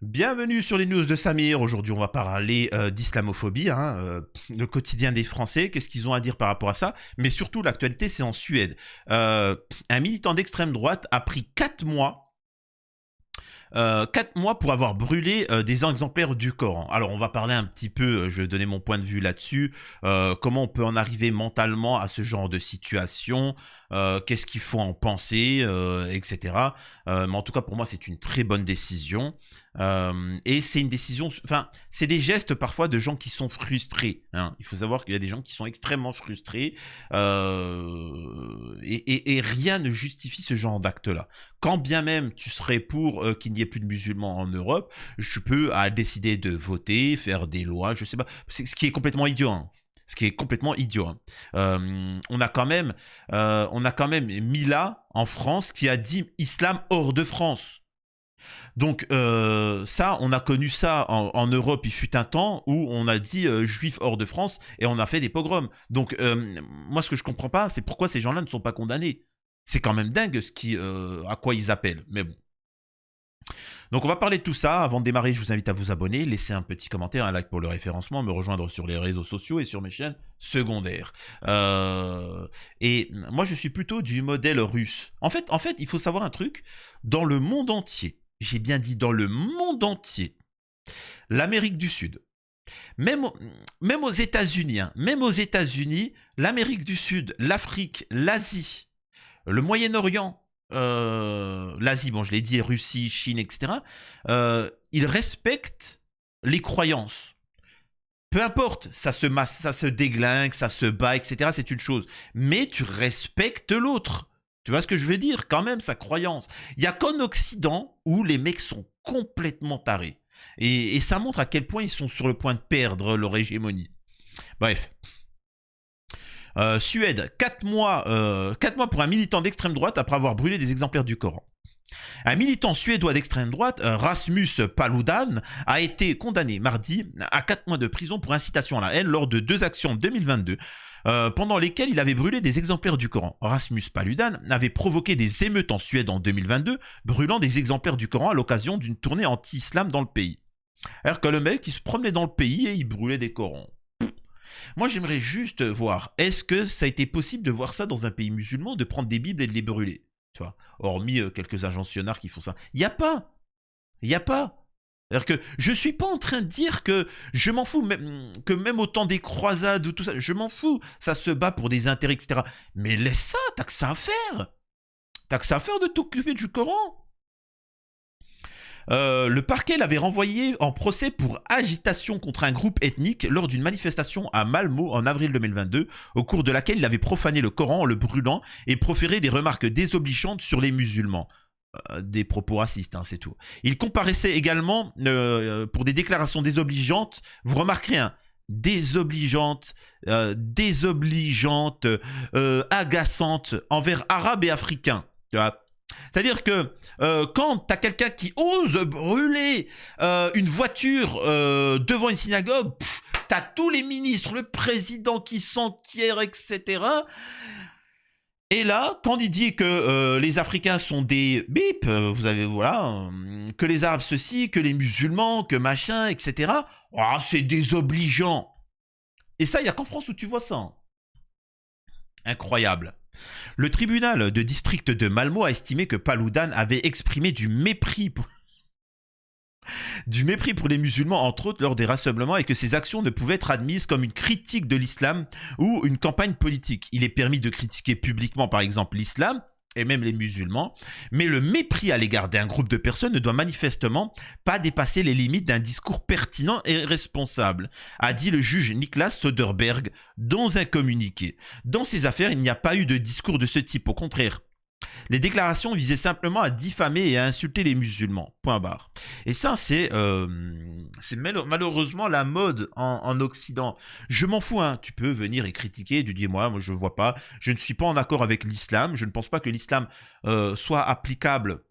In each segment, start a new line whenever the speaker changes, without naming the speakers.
Bienvenue sur les news de Samir. Aujourd'hui, on va parler d'islamophobie, le quotidien des Français, qu'est-ce qu'ils ont à dire par rapport à ça. Mais surtout, l'actualité, c'est en Suède. Un militant d'extrême droite a pris 4 mois 4 mois pour avoir brûlé des exemplaires du Coran. Alors on va parler un petit peu, je vais donner mon point de vue là-dessus, comment on peut en arriver mentalement à ce genre de situation, qu'est-ce qu'il faut en penser, etc. Mais en tout cas pour moi c'est une très bonne décision. Et c'est une décision, enfin c'est des gestes parfois de gens qui sont frustrés, hein. Il faut savoir qu'il y a des gens qui sont extrêmement frustrés et rien ne justifie ce genre d'acte-là. Quand bien même tu serais pour qu'il n'y ait plus de musulmans en Europe, tu peux décider de voter, faire des lois, je sais pas, ce qui est complètement idiot, hein. Ce qui est complètement idiot, hein. On a quand même Mila en France qui a dit islam hors de France. Donc ça, on a connu ça en Europe, il fut un temps où on a dit juifs hors de France et on a fait des pogroms. Donc moi ce que je comprends pas, c'est pourquoi ces gens-là ne sont pas condamnés. C'est quand même dingue à quoi ils appellent, mais bon. Donc on va parler de tout ça. Avant de démarrer, je vous invite à vous abonner, laisser un petit commentaire, un like pour le référencement, me rejoindre sur les réseaux sociaux et sur mes chaînes secondaires. Et moi, je suis plutôt du modèle russe. En fait, il faut savoir un truc. Dans le monde entier, j'ai bien dit dans le monde entier, l'Amérique du Sud, même aux États-Unis, même aux États-Unis, l'Amérique du Sud, l'Afrique, l'Asie, le Moyen-Orient, l'Asie, bon je l'ai dit, Russie, Chine, etc. Ils respectent les croyances. Peu importe, ça se masse, ça se déglingue, ça se bat, etc. C'est une chose. Mais tu respectes l'autre. Tu vois ce que je veux dire? Quand même, sa croyance. Il n'y a qu'en Occident où les mecs sont complètement tarés. Et ça montre à quel point ils sont sur le point de perdre leur hégémonie. Bref. Suède, 4 mois pour un militant d'extrême droite après avoir brûlé des exemplaires du Coran. Un militant suédois d'extrême droite, Rasmus Paludan, a été condamné mardi à 4 mois de prison pour incitation à la haine lors de 2 actions 2022, pendant lesquelles il avait brûlé des exemplaires du Coran. Rasmus Paludan avait provoqué des émeutes en Suède en 2022, brûlant des exemplaires du Coran à l'occasion d'une tournée anti-islam dans le pays. Alors que le mec, il se promenait dans le pays et il brûlait des Corans. Moi, j'aimerais juste voir, est-ce que ça a été possible de voir ça dans un pays musulman, de prendre des bibles et de les brûler? Tu vois, hormis quelques agencionnards qui font ça. Il n'y a pas. Il n'y a pas. C'est-à-dire que je ne suis pas en train de dire que je m'en fous, que même au temps des croisades ou tout ça, je m'en fous. Ça se bat pour des intérêts, etc. Mais laisse ça, t'as que ça à faire. T'as que ça à faire de t'occuper du Coran. Le parquet l'avait renvoyé en procès pour agitation contre un groupe ethnique lors d'une manifestation à Malmö en avril 2022, au cours de laquelle il avait profané le Coran en le brûlant et proféré des remarques désobligeantes sur les musulmans. Des propos racistes, hein, c'est tout. Il comparaissait également pour des déclarations désobligeantes, vous remarquerez, hein, désobligeantes, agaçantes envers arabes et africains. Tu vois. C'est-à-dire que quand tu as quelqu'un qui ose brûler une voiture devant une synagogue, tu as tous les ministres, le président qui s'enquiert, etc. Et là, quand il dit que les Africains sont des bip, vous avez, voilà, que les Arabes ceci, que les musulmans, que machin, etc. Oh, c'est désobligeant. Et ça, il n'y a qu'en France où tu vois ça. Incroyable. Le tribunal de district de Malmö a estimé que Paludan avait exprimé du mépris pour les musulmans, entre autres, lors des rassemblements, et que ses actions ne pouvaient être admises comme une critique de l'islam ou une campagne politique. Il est permis de critiquer publiquement, par exemple, l'islam, et même les musulmans, mais le mépris à l'égard d'un groupe de personnes ne doit manifestement pas dépasser les limites d'un discours pertinent et responsable, a dit le juge Niklas Söderberg dans un communiqué. Dans ces affaires, il n'y a pas eu de discours de ce type, au contraire. Les déclarations visaient simplement à diffamer et à insulter les musulmans. Point barre. Et ça, c'est malheureusement la mode en Occident. Je m'en fous, hein. Tu peux venir et critiquer, tu dis moi je ne vois pas, je ne suis pas en accord avec l'islam, je ne pense pas que l'islam soit applicable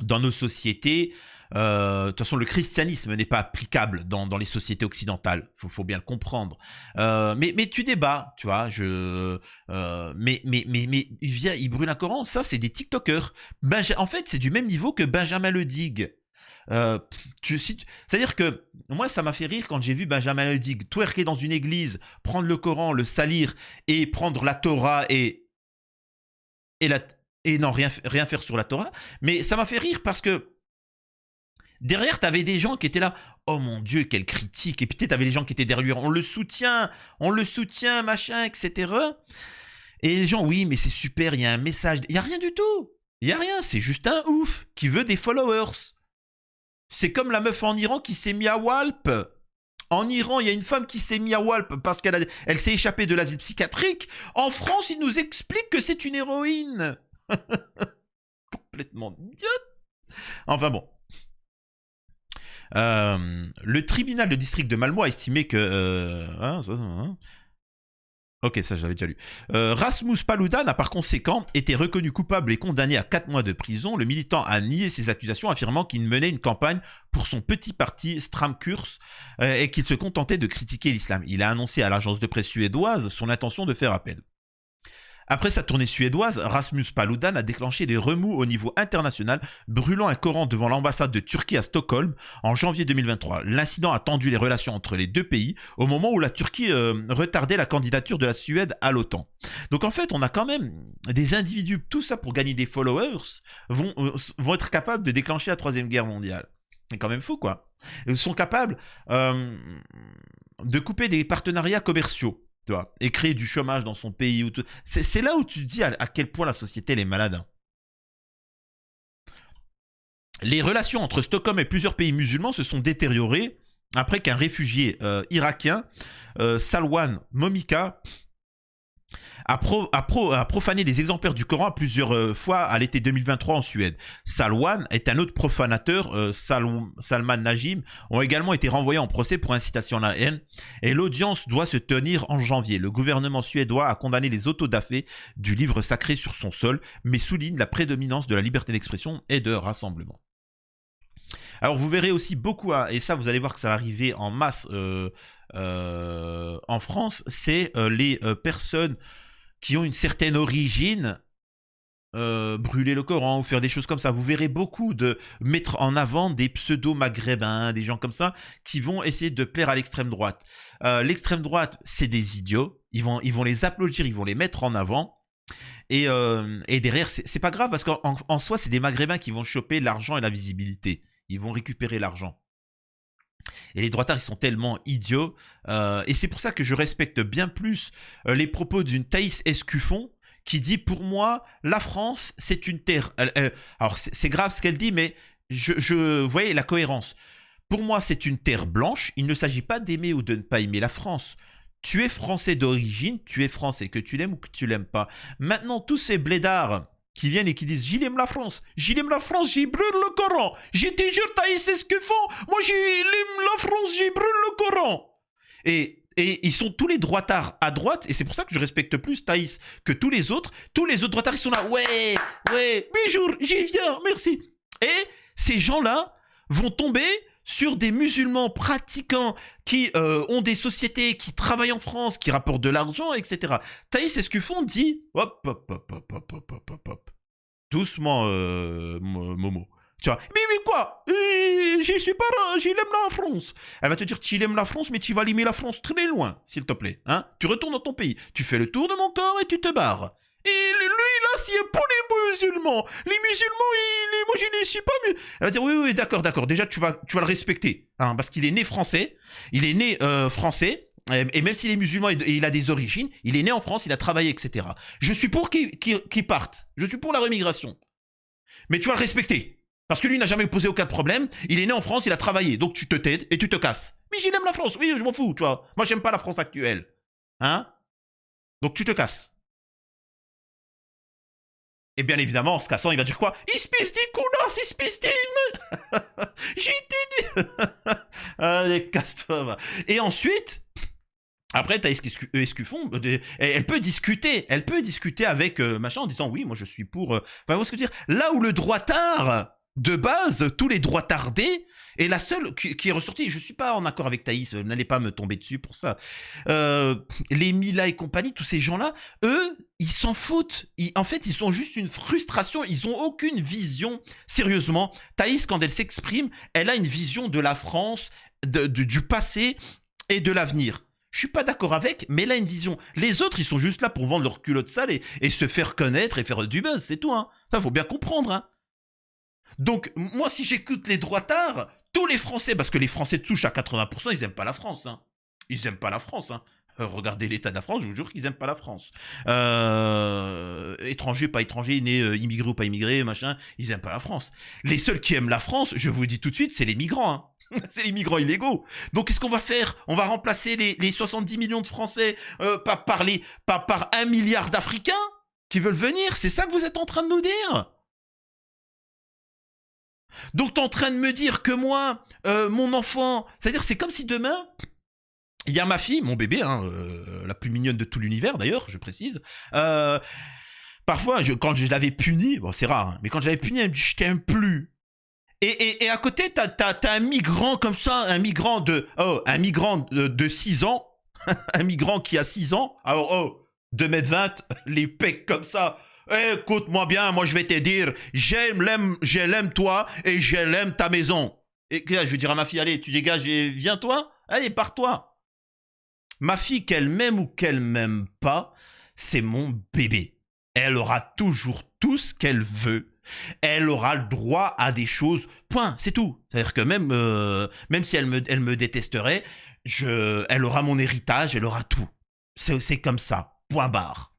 dans nos sociétés. De toute façon, le christianisme n'est pas applicable dans les sociétés occidentales. Faut bien le comprendre. Mais tu débats, tu vois. Mais il brûle un Coran. Ça, c'est des TikTokers. En fait, c'est du même niveau que Benjamin Ledigue. C'est-à-dire que moi, ça m'a fait rire quand j'ai vu Benjamin Ledig twerker dans une église, prendre le Coran, le salir et prendre la Torah et, la, et non, rien faire sur la Torah. Mais ça m'a fait rire parce que derrière, t'avais des gens qui étaient là. Oh mon Dieu, quelle critique. Et puis t'avais les gens qui étaient derrière. On le soutient, machin, etc. Et les gens, oui, mais c'est super, il y a un message. Il n'y a rien du tout. Il n'y a rien, c'est juste un ouf qui veut des followers. C'est comme la meuf en Iran qui s'est mis à Walp. En Iran, il y a une femme qui s'est mise à Walp parce elle s'est échappée de l'asile psychiatrique. En France, ils nous expliquent que c'est une héroïne. Complètement idiote. Enfin bon. Le tribunal de district de Malmö a estimé que... Ok, ça j'avais déjà lu. Rasmus Paludan a par conséquent été reconnu coupable et condamné à 4 mois de prison. Le militant a nié ces accusations, affirmant qu'il menait une campagne pour son petit parti Stramkurs et qu'il se contentait de critiquer l'islam. Il a annoncé à l'agence de presse suédoise son intention de faire appel. Après sa tournée suédoise, Rasmus Paludan a déclenché des remous au niveau international, brûlant un Coran devant l'ambassade de Turquie à Stockholm en janvier 2023. L'incident a tendu les relations entre les deux pays au moment où la Turquie retardait la candidature de la Suède à l'OTAN. Donc en fait, on a quand même des individus, tout ça pour gagner des followers, vont être capables de déclencher la Troisième Guerre mondiale. C'est quand même fou, quoi. Ils sont capables de couper des partenariats commerciaux. Tu vois, et créer du chômage dans son pays. C'est là où tu te dis à quel point la société elle est malade. Hein. Les relations entre Stockholm et plusieurs pays musulmans se sont détériorées après qu'un réfugié irakien, Salwan Momika, a profané des exemplaires du Coran plusieurs fois à l'été 2023 en Suède. Salwan est un autre profanateur, Salman Najim, ont également été renvoyés en procès pour incitation à la haine et l'audience doit se tenir en janvier. Le gouvernement suédois a condamné les autodafés du livre sacré sur son sol, mais souligne la prédominance de la liberté d'expression et de rassemblement. Alors vous verrez aussi beaucoup, et ça vous allez voir que ça va arriver en masse en France, c'est les personnes qui ont une certaine origine, brûler le Coran ou faire des choses comme ça. Vous verrez beaucoup de mettre en avant des pseudo-maghrébins, des gens comme ça, qui vont essayer de plaire à l'extrême droite. L'extrême droite, c'est des idiots. Ils vont les applaudir, ils vont les mettre en avant. Et derrière, c'est pas grave parce qu'en soi, c'est des maghrébins qui vont choper l'argent et la visibilité. Ils vont récupérer l'argent. Et les droitards, ils sont tellement idiots. Et c'est pour ça que je respecte bien plus les propos d'une Thaïs Escuffon qui dit, pour moi, la France, c'est une terre... alors, c'est grave ce qu'elle dit, mais vous voyez la cohérence. Pour moi, c'est une terre blanche. Il ne s'agit pas d'aimer ou de ne pas aimer la France. Tu es français d'origine, tu es français, que tu l'aimes ou que tu l'aimes pas. Maintenant, tous ces blédards qui viennent et qui disent « J'aime la France, j'y brûle le Coran, j'ai te jure, Thaïs Escuffon, moi j'aime la France, j'y brûle le Coran ». Et ils sont tous les droitards à droite, et c'est pour ça que je respecte plus Thaïs que tous les autres. Tous les autres droitards, ils sont là « Ouais, bonjour, j'y viens, merci ». Et ces gens-là vont tomber sur des musulmans pratiquants qui ont des sociétés, qui travaillent en France, qui rapportent de l'argent, etc. Thaïs Escuffon dit hop, hop, hop, hop, hop, hop, hop, hop. Doucement, Momo. Tu vois, mais quoi je suis pas, j'aime la France. Elle va te dire, tu aimes la France, mais tu vas limer la France très loin, s'il te plaît. Hein, tu retournes dans ton pays, tu fais le tour de mon corps et tu te barres. Et lui, là, c'est pour les musulmans. Les musulmans, moi, je ne suis pas... Elle va dire, oui, d'accord. Déjà, tu vas le respecter. Hein, parce qu'il est né français. Il est né français. Et même s'il est musulman et il a des origines, il est né en France, il a travaillé, etc. Je suis pour qu'il parte. Je suis pour la remigration. Mais tu vas le respecter. Parce que lui n'a jamais posé aucun problème. Il est né en France, il a travaillé. Donc, tu te t'aides et tu te casses. Mais j'aime la France. Oui, je m'en fous, tu vois. Moi, j'aime pas la France actuelle. Hein? Donc, tu te casses. Et bien évidemment, en se cassant, il va dire quoi? J'ai été dit. Allez, casse-toi, va. Et ensuite, après, t'as Escuffon, elle peut discuter. Avec machin en disant oui, moi je suis pour. Enfin, ce que je veux dire. Là où le droitard De base, tous les droits tardés, et la seule qui est ressortie, je suis pas en accord avec Thaïs, n'allez pas me tomber dessus pour ça. Les Mila et compagnie, tous ces gens-là, eux, ils s'en foutent. En fait, ils sont juste une frustration, ils ont aucune vision. Sérieusement, Thaïs, quand elle s'exprime, elle a une vision de la France, du passé et de l'avenir. Je suis pas d'accord avec, mais elle a une vision. Les autres, ils sont juste là pour vendre leur culotte sale et se faire connaître et faire du buzz, c'est tout. Hein. Ça, faut bien comprendre. Hein. Donc, moi, si j'écoute les droitards, tous les Français, parce que les Français touchent à 80%, ils aiment pas la France. Hein. Ils aiment pas la France. Hein. Regardez l'état de la France, je vous jure qu'ils aiment pas la France. Étrangers, pas étrangers, nés, immigrés ou pas immigrés, machin, ils aiment pas la France. Les seuls qui aiment la France, je vous le dis tout de suite, c'est les migrants. Hein. C'est les migrants illégaux. Donc, qu'est-ce qu'on va faire? On va remplacer les 70 millions de Français par 1 milliard d'Africains qui veulent venir? C'est ça que vous êtes en train de nous dire? Donc, t'es en train de me dire que moi, mon enfant... C'est-à-dire, c'est comme si demain, il y a ma fille, mon bébé, hein, la plus mignonne de tout l'univers, d'ailleurs, je précise. Parfois, quand je l'avais punie, bon, c'est rare, hein, mais quand je l'avais punie, elle me dit « je t'aime plus ». Et à côté, t'as un migrant comme ça, un migrant de 6 ans, un migrant qui a 6 ans, alors 2,20 m, les pecs comme ça. Écoute-moi bien, moi je vais te dire, je l'aime toi et je l'aime ta maison. Et je vais dire à ma fille, allez, tu dégages et viens toi, allez, pars-toi. Ma fille, qu'elle m'aime ou qu'elle m'aime pas, c'est mon bébé. Elle aura toujours tout ce qu'elle veut. Elle aura le droit à des choses, point, c'est tout. C'est-à-dire que même si elle me détesterait, elle aura mon héritage, elle aura tout. C'est comme ça, point barre.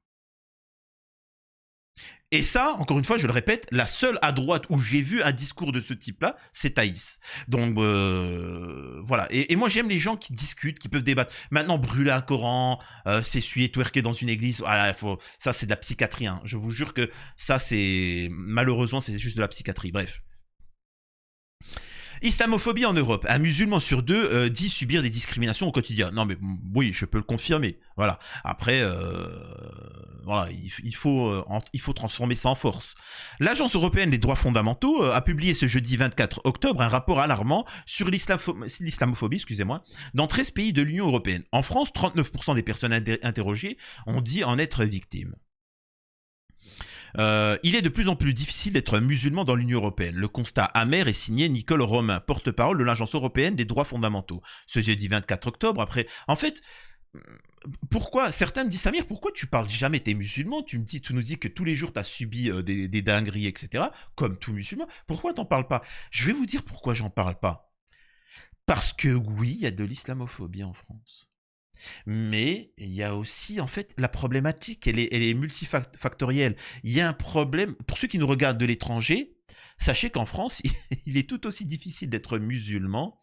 Et ça, encore une fois, je le répète, la seule à droite où j'ai vu un discours de ce type-là, c'est Thaïs. Donc, voilà. Et moi, j'aime les gens qui discutent, qui peuvent débattre. Maintenant, brûler un Coran, s'essuyer, twerker dans une église, voilà, ça, c'est de la psychiatrie. Hein. Je vous jure que ça, c'est... Malheureusement, c'est juste de la psychiatrie. Bref. Islamophobie en Europe. Un musulman sur deux dit subir des discriminations au quotidien. Non mais oui, je peux le confirmer. Voilà. Après, voilà, il faut transformer ça en force. L'Agence européenne des droits fondamentaux a publié ce jeudi 24 octobre un rapport alarmant sur l'islamophobie, excusez-moi, dans 13 pays de l'Union européenne. En France, 39% des personnes interrogées ont dit en être victimes. Il est de plus en plus difficile d'être musulman dans l'Union européenne. Le constat amer est signé Nicole Romain, porte-parole de l'Agence européenne des droits fondamentaux. Ce jeudi 24 octobre, après... En fait, pourquoi certains me disent, Samir, pourquoi tu parles jamais t'es musulman, tu nous dis que tous les jours tu as subi des dingueries, etc. Comme tout musulman. Pourquoi t'en parles pas? Je vais vous dire pourquoi j'en parle pas. Parce que oui, il y a de l'islamophobie en France. Mais il y a aussi, en fait, la problématique, elle est multifactorielle. Il y a un problème, pour ceux qui nous regardent de l'étranger, sachez qu'en France, il est tout aussi difficile d'être musulman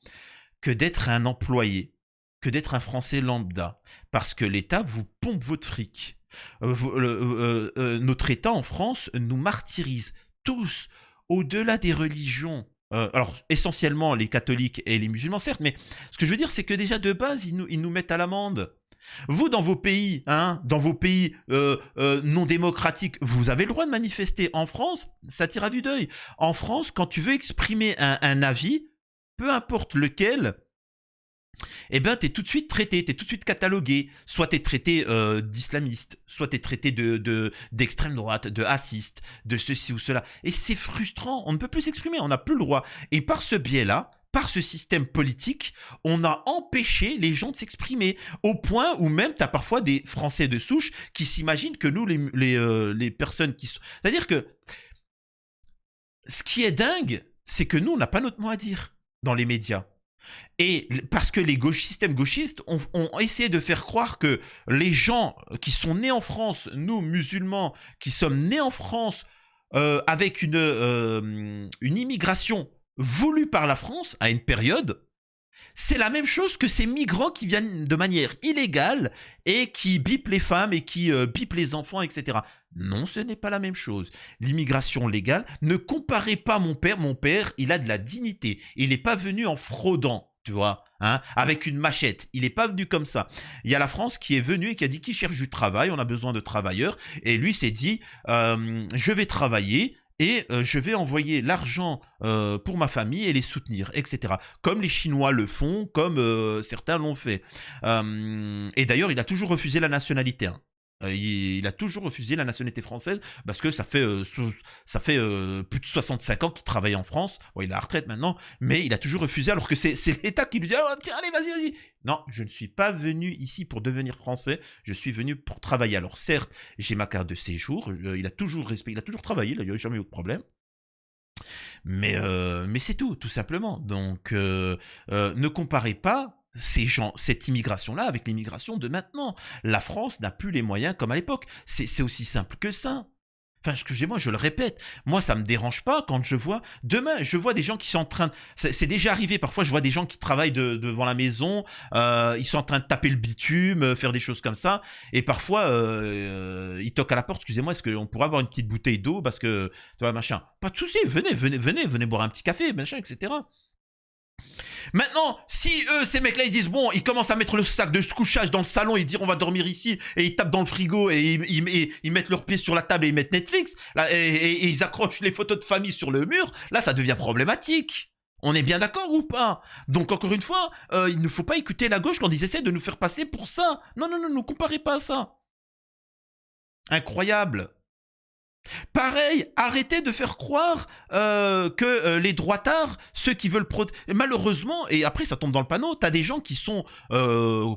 que d'être un employé, que d'être un Français lambda, parce que l'État vous pompe votre fric. Notre État en France nous martyrise tous, au-delà des religions. Alors, essentiellement les catholiques et les musulmans, certes, mais ce que je veux dire, c'est que déjà de base, ils nous mettent à l'amende. Vous, dans vos pays, non démocratiques, vous avez le droit de manifester. En France, ça tire à vue d'œil. En France, quand tu veux exprimer un avis, peu importe lequel, eh ben, t'es tout de suite traité, t'es tout de suite catalogué. Soit t'es traité d'islamiste, soit t'es traité d'extrême droite, de raciste, de ceci ou cela. Et c'est frustrant, on ne peut plus s'exprimer, on n'a plus le droit. Et par ce biais-là, par ce système politique, on a empêché les gens de s'exprimer, au point où même t'as parfois des Français de souche qui s'imaginent que nous, les personnes qui sont... C'est-à-dire que ce qui est dingue, c'est que nous, on n'a pas notre mot à dire dans les médias. Et parce que les systèmes gauchistes ont essayé de faire croire que les gens qui sont nés en France, nous musulmans, qui sommes nés en France avec une immigration voulue par la France à une période, c'est la même chose que ces migrants qui viennent de manière illégale et qui bipent les femmes et qui bipent les enfants, etc. Non, ce n'est pas la même chose. L'immigration légale, ne comparez pas mon père. Mon père, il a de la dignité. Il n'est pas venu en fraudant, tu vois, hein, avec une machette. Il n'est pas venu comme ça. Il y a la France qui est venue et qui a dit qui cherche du travail, on a besoin de travailleurs. Et lui s'est dit, je vais travailler. et je vais envoyer l'argent pour ma famille et les soutenir, etc. Comme les Chinois le font, comme certains l'ont fait. Et d'ailleurs, il a toujours refusé la nationalité, hein. Il a toujours refusé la nationalité française parce que ça fait plus de 65 ans qu'il travaille en France. Bon, il est à la retraite maintenant, mais il a toujours refusé alors que c'est l'État qui lui dit oh, tiens, allez, vas-y. Non, je ne suis pas venu ici pour devenir français, je suis venu pour travailler. Alors certes, j'ai ma carte de séjour, il a toujours travaillé, il n'a jamais eu de problème. Mais c'est tout simplement. Donc, ne comparez pas ces gens, cette immigration-là avec l'immigration de maintenant. La France n'a plus les moyens comme à l'époque. C'est aussi simple que ça. Enfin, excusez-moi, je le répète. Moi, ça me dérange pas quand je vois. Demain, je vois des gens qui sont en train. C'est déjà arrivé. Parfois, je vois des gens qui travaillent devant la maison. Ils sont en train de taper le bitume, faire des choses comme ça. Et parfois, ils toquent à la porte. Excusez-moi, est-ce qu'on pourrait avoir une petite bouteille d'eau parce que tu vois machin. Pas de souci. Venez boire un petit café, machin, etc. Maintenant, si eux, ces mecs-là, ils disent, bon, ils commencent à mettre le sac de couchage dans le salon et dire on va dormir ici, et ils tapent dans le frigo et ils mettent leurs pieds sur la table et ils mettent Netflix, là, et ils accrochent les photos de famille sur le mur, là, ça devient problématique. On est bien d'accord ou pas? Donc, encore une fois, il ne faut pas écouter la gauche quand ils essaient de nous faire passer pour ça. Non, ne comparez pas à ça. Incroyable. Pareil, arrêtez de faire croire que les droitards, ceux qui veulent... Malheureusement, et après ça tombe dans le panneau, t'as des gens qui sont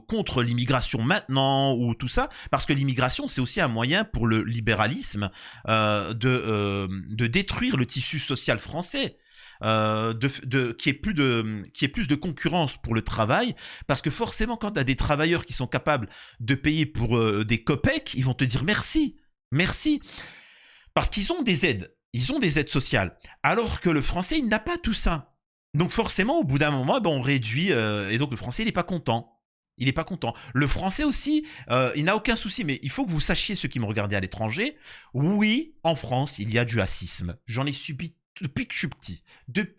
contre l'immigration maintenant ou tout ça, parce que l'immigration, c'est aussi un moyen pour le libéralisme de détruire le tissu social français. Qui est plus de concurrence pour le travail, parce que forcément quand tu as des travailleurs qui sont capables de payer pour des copecs, ils vont te dire merci, parce qu'ils ont des aides, sociales, alors que le français, il n'a pas tout ça. Donc forcément, au bout d'un moment, ben, on réduit, et donc le français, il n'est pas content. Le français aussi, il n'a aucun souci, mais il faut que vous sachiez, ceux qui me regardaient à l'étranger, oui, en France, il y a du racisme. J'en ai subi depuis que je suis petit. De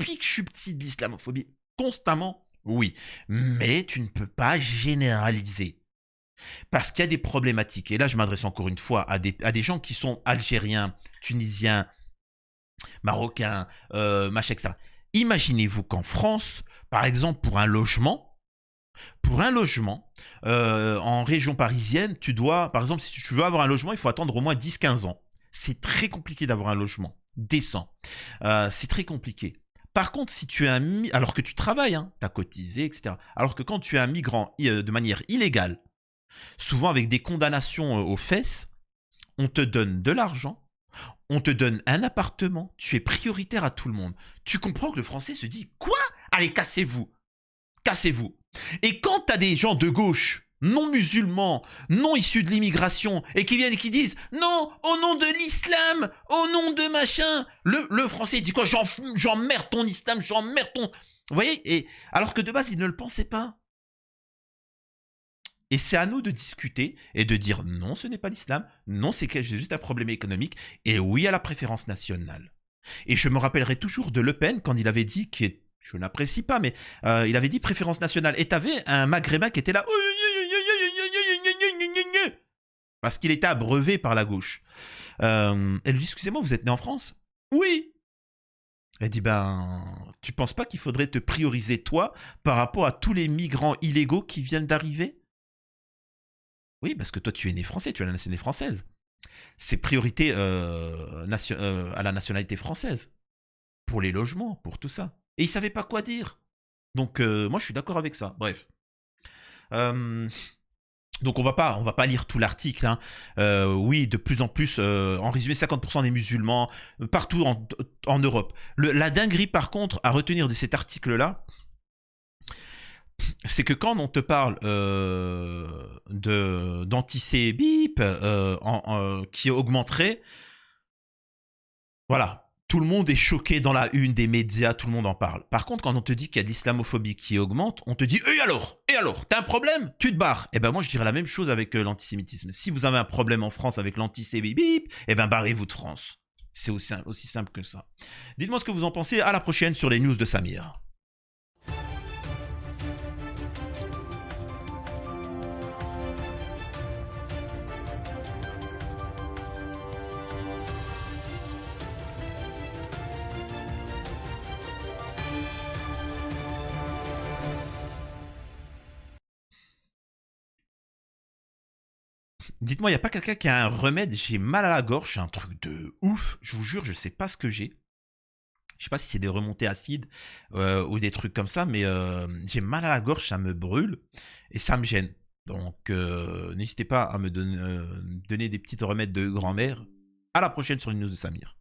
l'islamophobie, constamment, oui. Mais tu ne peux pas généraliser. Parce qu'il y a des problématiques. Et là, je m'adresse encore une fois à des gens qui sont algériens, tunisiens, marocains, machin, etc. Imaginez-vous qu'en France, par exemple, pour un logement, en région parisienne, tu dois, par exemple, si tu veux avoir un logement, il faut attendre au moins 10-15 ans. C'est très compliqué d'avoir un logement décent. C'est très compliqué. Par contre, si tu es alors que tu travailles, hein, tu as cotisé, etc. Alors que quand tu es un migrant de manière illégale, souvent avec des condamnations aux fesses, on te donne de l'argent, on te donne un appartement, tu es prioritaire à tout le monde. Tu comprends que le français se dit « Quoi ? Allez, cassez-vous ! Cassez-vous !» Et quand tu as des gens de gauche, non musulmans, non issus de l'immigration, et qui viennent et qui disent « Non, au nom de l'islam, au nom de machin !» Le français dit quoi ? J'emmerde ton islam, j'emmerde ton... Vous voyez ? Et alors que de base, il ne le pensait pas. Et c'est à nous de discuter et de dire non, ce n'est pas l'islam, non, c'est juste un problème économique, et oui à la préférence nationale. Et je me rappellerai toujours de Le Pen quand il avait dit, je n'apprécie pas, mais il avait dit préférence nationale. Et t'avais un maghrébin qui était là, parce qu'il était abreuvé par la gauche. Elle lui dit, excusez-moi, vous êtes né en France ? Oui. Elle dit, ben, tu penses pas qu'il faudrait te prioriser toi par rapport à tous les migrants illégaux qui viennent d'arriver ? Oui, parce que toi, tu es né français, tu as la nationalité française. C'est priorité à la nationalité française. Pour les logements, pour tout ça. Et ils ne savaient pas quoi dire. Donc, moi, je suis d'accord avec ça. Bref. Donc, on va pas lire tout l'article. Hein. Oui, de plus en plus, en résumé, 50% des musulmans, partout en Europe. La dinguerie, par contre, à retenir de cet article-là, c'est que quand on te parle d'antisémitisme qui augmenterait, voilà, tout le monde est choqué dans la une des médias, tout le monde en parle. Par contre, quand on te dit qu'il y a de l'islamophobie qui augmente, on te dit « Et alors ? T'as un problème ? Tu te barres !» Eh ben moi, je dirais la même chose avec l'antisémitisme. Si vous avez un problème en France avec l'antisémitisme, eh ben barrez-vous de France. C'est aussi simple que ça. Dites-moi ce que vous en pensez. À la prochaine sur les news de Samir. Dites-moi, il n'y a pas quelqu'un qui a un remède? J'ai mal à la gorge, c'est un truc de ouf. Je vous jure, je sais pas ce que j'ai. Je sais pas si c'est des remontées acides ou des trucs comme ça, mais j'ai mal à la gorge, ça me brûle et ça me gêne. Donc, n'hésitez pas à me donner des petits remèdes de grand-mère. À la prochaine sur une news de Samir.